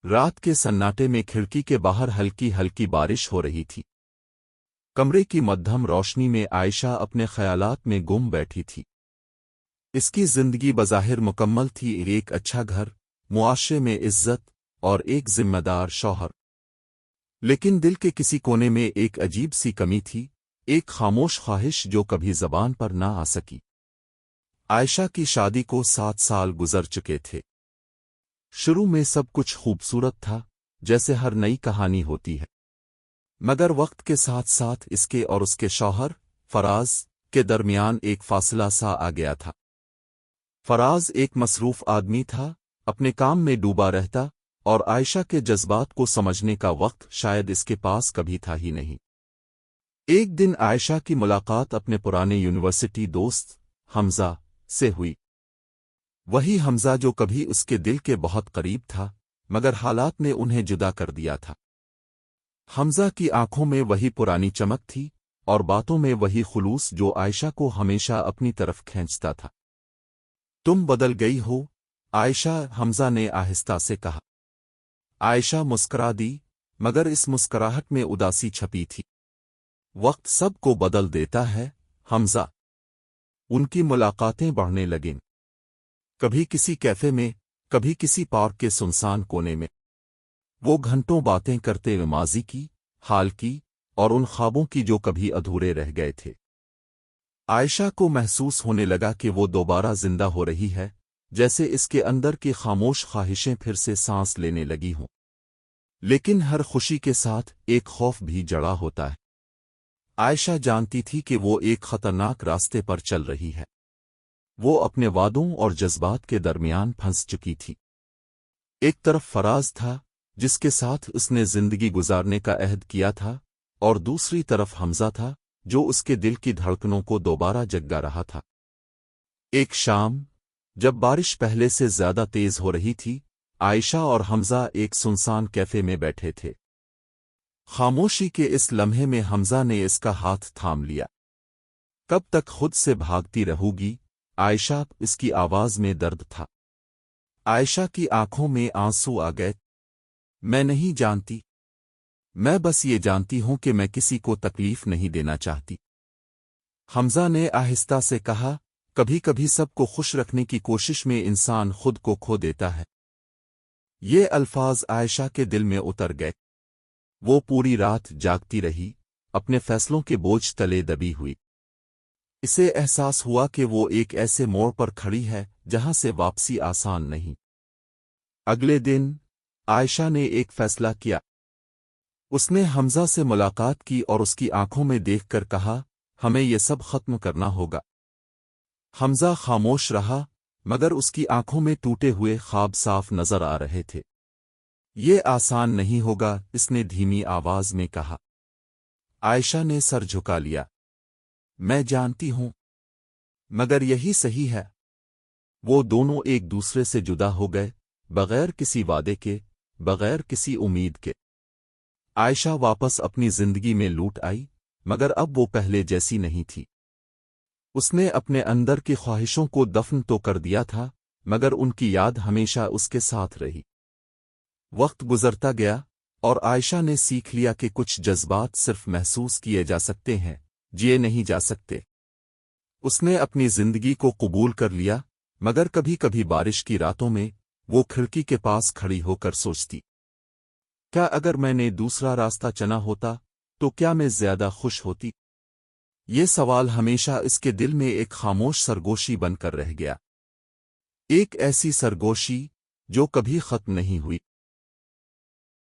رات کے سناٹے میں کھڑکی کے باہر ہلکی ہلکی بارش ہو رہی تھی۔ کمرے کی مدھم روشنی میں عائشہ اپنے خیالات میں گم بیٹھی تھی۔ اس کی زندگی بظاہر مکمل تھی، ایک اچھا گھر، معاشرے میں عزت اور ایک ذمہ دار شوہر، لیکن دل کے کسی کونے میں ایک عجیب سی کمی تھی، ایک خاموش خواہش جو کبھی زبان پر نہ آ سکی۔ عائشہ کی شادی کو 7 سال گزر چکے تھے۔ شروع میں سب کچھ خوبصورت تھا، جیسے ہر نئی کہانی ہوتی ہے، مگر وقت کے ساتھ ساتھ اس کے اور اس کے شوہر فراز کے درمیان ایک فاصلہ سا آ گیا تھا۔ فراز ایک مصروف آدمی تھا، اپنے کام میں ڈوبا رہتا، اور عائشہ کے جذبات کو سمجھنے کا وقت شاید اس کے پاس کبھی تھا ہی نہیں۔ ایک دن عائشہ کی ملاقات اپنے پرانے یونیورسٹی دوست حمزہ سے ہوئی، وہی حمزہ جو کبھی اس کے دل کے بہت قریب تھا، مگر حالات نے انہیں جدا کر دیا تھا۔ حمزہ کی آنکھوں میں وہی پرانی چمک تھی، اور باتوں میں وہی خلوص جو عائشہ کو ہمیشہ اپنی طرف کھینچتا تھا۔ تم بدل گئی ہو عائشہ، حمزہ نے آہستہ سے کہا۔ عائشہ مسکرا دی، مگر اس مسکراہٹ میں اداسی چھپی تھی۔ وقت سب کو بدل دیتا ہے حمزہ۔ ان کی ملاقاتیں بڑھنے لگیں، کبھی کسی کیفے میں، کبھی کسی پارک کے سنسان کونے میں۔ وہ گھنٹوں باتیں کرتے ہوئے ماضی کی، حال کی، اور ان خوابوں کی جو کبھی ادھورے رہ گئے تھے۔ عائشہ کو محسوس ہونے لگا کہ وہ دوبارہ زندہ ہو رہی ہے، جیسے اس کے اندر کی خاموش خواہشیں پھر سے سانس لینے لگی ہوں۔ لیکن ہر خوشی کے ساتھ ایک خوف بھی جڑا ہوتا ہے۔ عائشہ جانتی تھی کہ وہ ایک خطرناک راستے پر چل رہی ہے۔ وہ اپنے وعدوں اور جذبات کے درمیان پھنس چکی تھی۔ ایک طرف فراز تھا، جس کے ساتھ اس نے زندگی گزارنے کا عہد کیا تھا، اور دوسری طرف حمزہ تھا، جو اس کے دل کی دھڑکنوں کو دوبارہ جگا رہا تھا۔ ایک شام، جب بارش پہلے سے زیادہ تیز ہو رہی تھی، عائشہ اور حمزہ ایک سنسان کیفے میں بیٹھے تھے۔ خاموشی کے اس لمحے میں حمزہ نے اس کا ہاتھ تھام لیا۔ کب تک خود سے بھاگتی رہو گی عائشہ؟ اس کی آواز میں درد تھا۔ عائشہ کی آنکھوں میں آنسو آ گئے۔ میں نہیں جانتی، میں بس یہ جانتی ہوں کہ میں کسی کو تکلیف نہیں دینا چاہتی، حمزہ نے آہستہ سے کہا۔ کبھی کبھی سب کو خوش رکھنے کی کوشش میں انسان خود کو کھو دیتا ہے۔ یہ الفاظ عائشہ کے دل میں اتر گئے۔ وہ پوری رات جاگتی رہی، اپنے فیصلوں کے بوجھ تلے دبی ہوئی۔ اسے احساس ہوا کہ وہ ایک ایسے موڑ پر کھڑی ہے جہاں سے واپسی آسان نہیں۔ اگلے دن عائشہ نے ایک فیصلہ کیا۔ اس نے حمزہ سے ملاقات کی اور اس کی آنکھوں میں دیکھ کر کہا، ہمیں یہ سب ختم کرنا ہوگا۔ حمزہ خاموش رہا، مگر اس کی آنکھوں میں ٹوٹے ہوئے خواب صاف نظر آ رہے تھے۔ یہ آسان نہیں ہوگا، اس نے دھیمی آواز میں کہا۔ عائشہ نے سر جھکا لیا۔ میں جانتی ہوں، مگر یہی صحیح ہے۔ وہ دونوں ایک دوسرے سے جدا ہو گئے، بغیر کسی وعدے کے، بغیر کسی امید کے۔ عائشہ واپس اپنی زندگی میں لوٹ آئی، مگر اب وہ پہلے جیسی نہیں تھی۔ اس نے اپنے اندر کی خواہشوں کو دفن تو کر دیا تھا، مگر ان کی یاد ہمیشہ اس کے ساتھ رہی۔ وقت گزرتا گیا، اور عائشہ نے سیکھ لیا کہ کچھ جذبات صرف محسوس کیے جا سکتے ہیں، جیے نہیں جا سکتے۔ اس نے اپنی زندگی کو قبول کر لیا، مگر کبھی کبھی بارش کی راتوں میں وہ کھڑکی کے پاس کھڑی ہو کر سوچتی، کیا اگر میں نے دوسرا راستہ چنا ہوتا تو کیا میں زیادہ خوش ہوتی؟ یہ سوال ہمیشہ اس کے دل میں ایک خاموش سرگوشی بن کر رہ گیا، ایک ایسی سرگوشی جو کبھی ختم نہیں ہوئی۔